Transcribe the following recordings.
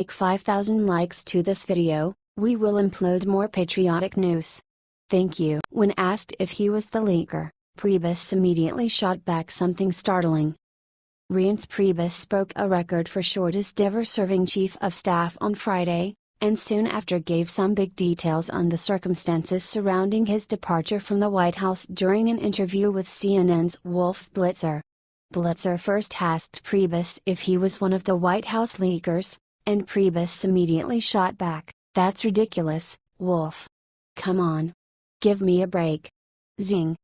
Like 5,000 likes to this video, we will upload more patriotic news. Thank you. When asked if he was the leaker, Priebus immediately shot back something startling. Reince Priebus broke a record for shortest ever serving chief of staff on Friday, and soon after gave some big details on the circumstances surrounding his departure from the White House during an interview with CNN's Wolf Blitzer. Blitzer first asked Priebus if he was one of the White House leakers, and Priebus immediately shot back, "That's ridiculous, Wolf. Come on. Give me a break." Zing.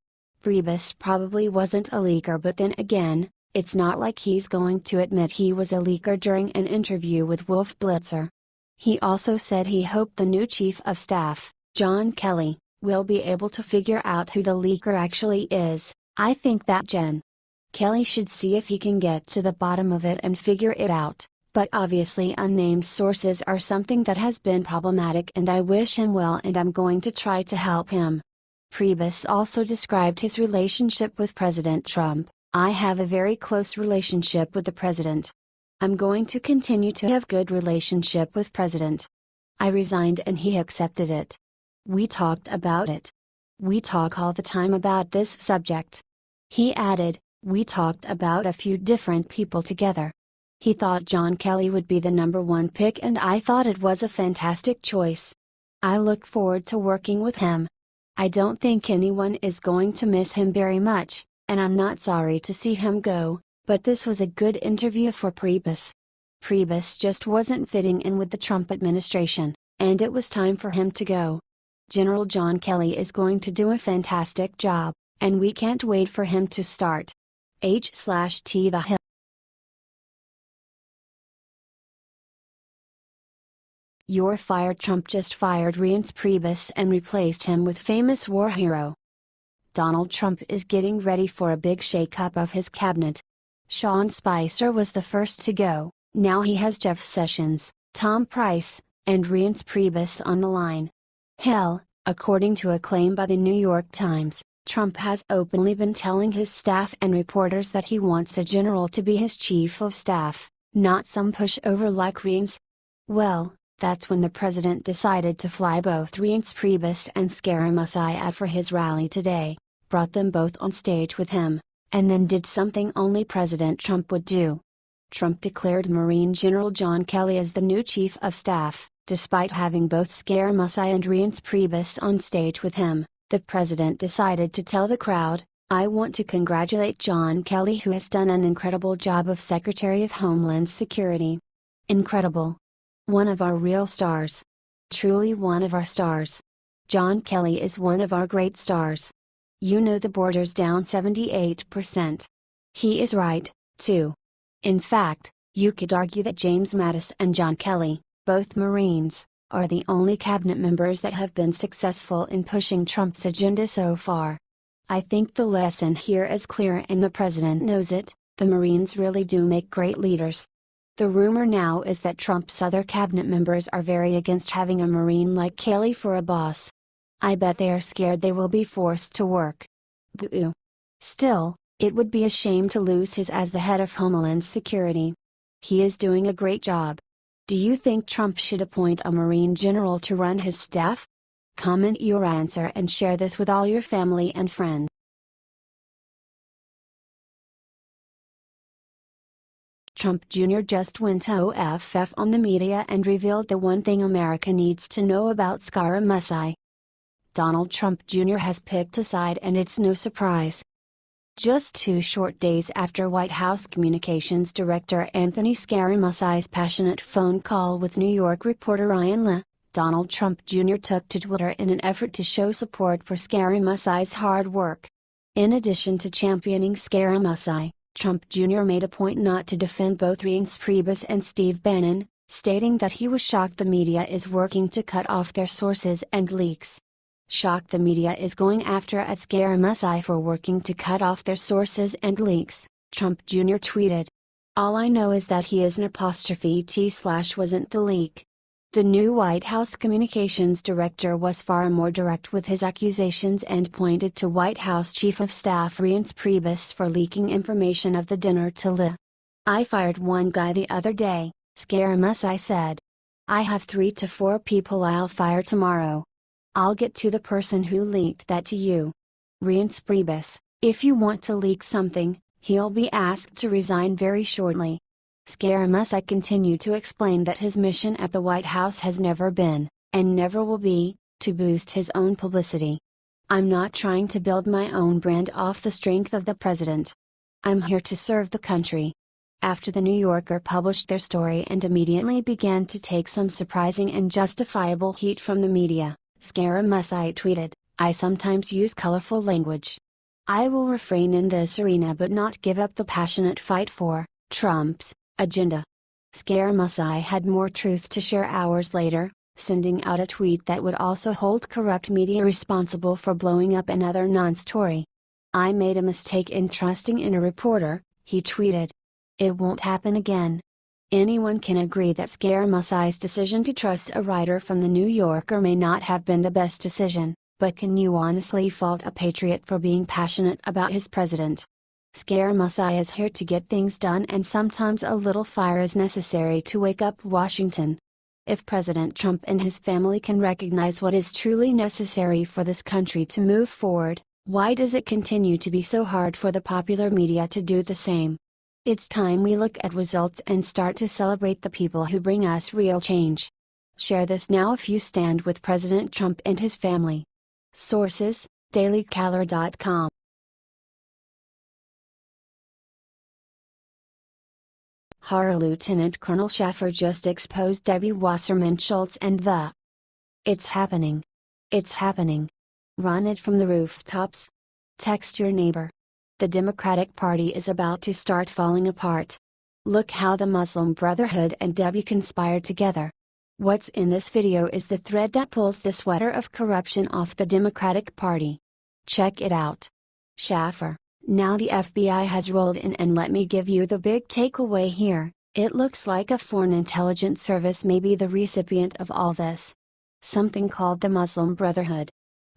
Priebus probably wasn't a leaker, but then again, it's not like he's going to admit he was a leaker during an interview with Wolf Blitzer. He also said he hoped the new Chief of Staff, John Kelly, will be able to figure out who the leaker actually is. "I think that Jen. Kelly should see if he can get to the bottom of it and figure it out, but obviously unnamed sources are something that has been problematic and I wish him well and I'm going to try to help him." Priebus also described his relationship with President Trump. "I have a very close relationship with the president. I'm going to continue to have good relationship with President. I resigned and he accepted it. We talked about it. We talk all the time about this subject." He added, "We talked about a few different people together. He thought John Kelly would be the #1 pick and I thought it was a fantastic choice. I look forward to working with him. I don't think anyone is going to miss him very much, and I'm not sorry to see him go. But this was a good interview for Priebus. Priebus just wasn't fitting in with the Trump administration, and it was time for him to go. General John Kelly is going to do a fantastic job, and we can't wait for him to start. H/T The Hill. You're fired. Trump just fired Reince Priebus and replaced him with famous war hero. Donald Trump is getting ready for a big shakeup of his cabinet. Sean Spicer was the first to go, now he has Jeff Sessions, Tom Price, and Reince Priebus on the line. Hell, according to a claim by the New York Times, Trump has openly been telling his staff and reporters that he wants a general to be his chief of staff, not some pushover like Reince. Well, that's when the president decided to fly both Reince Priebus and Scaramucci out for his rally today, brought them both on stage with him, and then did something only President Trump would do. Trump declared Marine General John Kelly as the new Chief of Staff, despite having both Scaramucci and Reince Priebus on stage with him. The president decided to tell the crowd, "I want to congratulate John Kelly, who has done an incredible job of Secretary of Homeland Security. Incredible. One of our real stars. Truly one of our stars. John Kelly is one of our great stars. You know the border's down 78%. He is right, too. In fact, you could argue that James Mattis and John Kelly, both Marines, are the only cabinet members that have been successful in pushing Trump's agenda so far. I think the lesson here is clear and the president knows it, the Marines really do make great leaders." The rumor now is that Trump's other cabinet members are very against having a Marine like Kelly for a boss. I bet they are scared they will be forced to work. Boo. Still, it would be a shame to lose his as the head of Homeland Security. He is doing a great job. Do you think Trump should appoint a Marine general to run his staff? Comment your answer and share this with all your family and friends. Trump Jr. just went OFF on the media and revealed the one thing America needs to know about Scaramucci. Donald Trump Jr. has picked a side and it's no surprise. Just 2 short days after White House Communications Director Anthony Scaramucci's passionate phone call with New York reporter Ryan Leigh, Donald Trump Jr. took to Twitter in an effort to show support for Scaramucci's hard work. In addition to championing Scaramucci, Trump Jr. made a point not to defend both Reince Priebus and Steve Bannon, stating that he was shocked the media is working to cut off their sources and leaks. Shocked the media is going after at Scaramucci for working to cut off their sources and leaks, Trump Jr. tweeted. All I know is that he is an ''t/wasn't the leak." The new White House Communications Director was far more direct with his accusations and pointed to White House Chief of Staff Reince Priebus for leaking information of the dinner to Leigh. "I fired one guy the other day," Scaramucci said, I have 3 to 4 people I'll fire tomorrow. I'll get to the person who leaked that to you. Reince Priebus, if you want to leak something, he'll be asked to resign very shortly. Scaramucci continued to explain that his mission at the White House has never been, and never will be, to boost his own publicity. I'm not trying to build my own brand off the strength of the president. I'm here to serve the country. After the New Yorker published their story and immediately began to take some surprising and justifiable heat from the media, Scaramucci tweeted, "I sometimes use colorful language. I will refrain in this arena but not give up the passionate fight for Trump's agenda." Scaramucci had more truth to share hours later, sending out a tweet that would also hold corrupt media responsible for blowing up another non-story. "I made a mistake in trusting in a reporter," he tweeted. "It won't happen again." Anyone can agree that Scaramucci's decision to trust a writer from the New Yorker may not have been the best decision, but can you honestly fault a patriot for being passionate about his president? Scaramucci is here to get things done, and sometimes a little fire is necessary to wake up Washington. If President Trump and his family can recognize what is truly necessary for this country to move forward, why does it continue to be so hard for the popular media to do the same? It's time we look at results and start to celebrate the people who bring us real change. Share this now if you stand with President Trump and his family. Sources: dailycaller.com. Horror: Lieutenant Colonel Schaffer just exposed Debbie Wasserman Schultz and the "It's happening. It's happening. Run it from the rooftops. Text your neighbor. The Democratic Party is about to start falling apart. Look how the Muslim Brotherhood and Debbie conspired together." What's in this video is the thread that pulls the sweater of corruption off the Democratic Party. Check it out. Schaffer: "Now the FBI has rolled in, and let me give you the big takeaway here. It looks like a foreign intelligence service may be the recipient of all this. Something called the Muslim Brotherhood.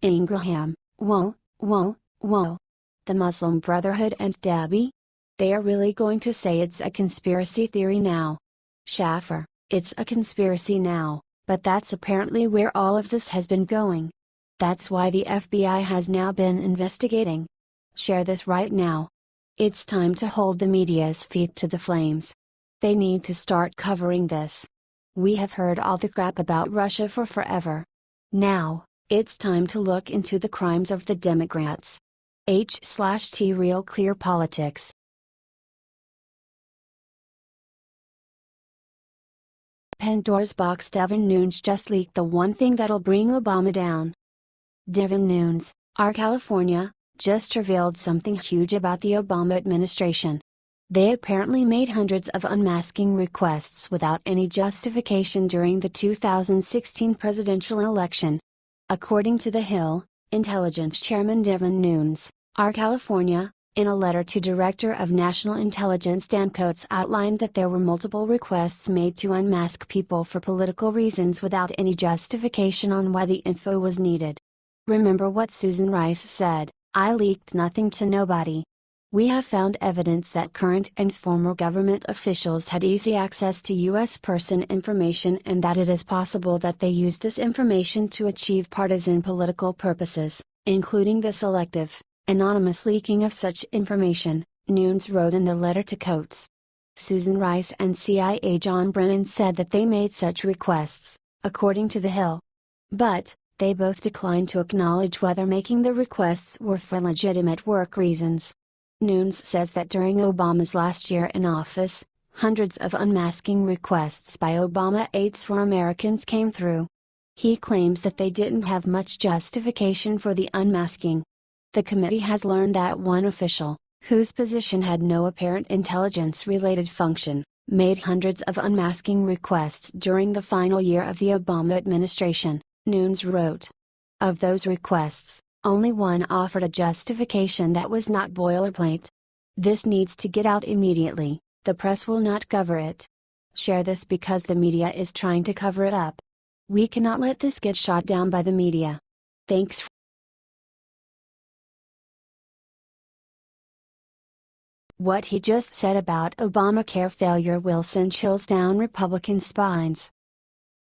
Ingraham: whoa, whoa, whoa. The Muslim Brotherhood and Debbie? They are really going to say it's a conspiracy theory now?" Schaffer: "It's a conspiracy now, but that's apparently where all of this has been going. That's why the FBI has now been investigating. Share this right now. It's time to hold the media's feet to the flames. They need to start covering this. We have heard all the crap about Russia for forever. Now, it's time to look into the crimes of the Democrats. H/T Real Clear Politics." Pandora's box: Devin Nunes just leaked the one thing that'll bring Obama down. Devin Nunes, our California, just revealed something huge about the Obama administration. They apparently made hundreds of unmasking requests without any justification during the 2016 presidential election. According to The Hill, Intelligence Chairman Devin Nunes, our California, in a letter to Director of National Intelligence Dan Coats, outlined that there were multiple requests made to unmask people for political reasons without any justification on why the info was needed. Remember what Susan Rice said: "I leaked nothing to nobody." We have found evidence that current and former government officials had easy access to U.S. person information, and that it is possible that they used this information to achieve partisan political purposes, including the selective, anonymous leaking of such information, Nunes wrote in the letter to Coates. Susan Rice and CIA John Brennan said that they made such requests, according to The Hill. But, they both declined to acknowledge whether making the requests were for legitimate work reasons. Nunes says that during Obama's last year in office, hundreds of unmasking requests by Obama aides for Americans came through. He claims that they didn't have much justification for the unmasking. The committee has learned that one official, whose position had no apparent intelligence-related function, made hundreds of unmasking requests during the final year of the Obama administration, Nunes wrote. Of those requests, only one offered a justification that was not boilerplate. This needs to get out immediately. The press will not cover it. Share this because the media is trying to cover it up. We cannot let this get shot down by the media. Thanks. What he just said about Obamacare failure will send chills down Republican spines.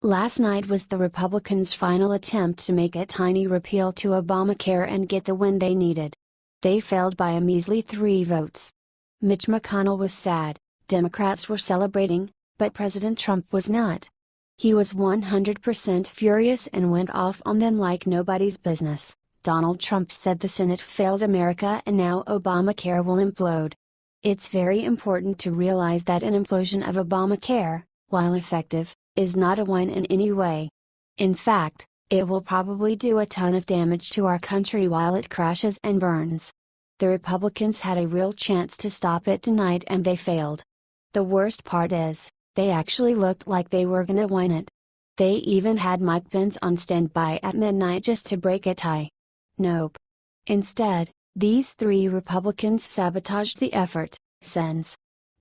Last night was the Republicans' final attempt to make a tiny repeal to Obamacare and get the win they needed. They failed by a measly 3 votes. Mitch McConnell was sad, Democrats were celebrating, but President Trump was not. He was 100% furious and went off on them like nobody's business. Donald Trump said the Senate failed America and now Obamacare will implode. It's very important to realize that an implosion of Obamacare, while effective, is not a win in any way. In fact, it will probably do a ton of damage to our country while it crashes and burns. The Republicans had a real chance to stop it tonight and they failed. The worst part is, they actually looked like they were gonna win it. They even had Mike Pence on standby at midnight just to break a tie. Nope. Instead, these 3 Republicans sabotaged the effort, says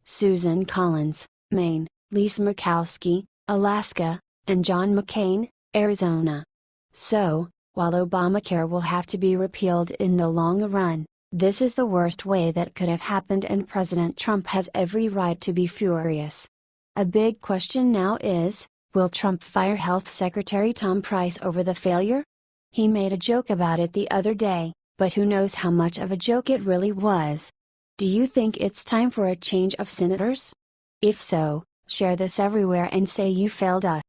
Susan Collins, Maine, Lisa Murkowski, Alaska, and John McCain, Arizona. So, while Obamacare will have to be repealed in the long run, this is the worst way that could have happened and President Trump has every right to be furious. A big question now is, will Trump fire Health Secretary Tom Price over the failure? He made a joke about it the other day, but who knows how much of a joke it really was. Do you think it's time for a change of senators? If so, share this everywhere and say you failed us.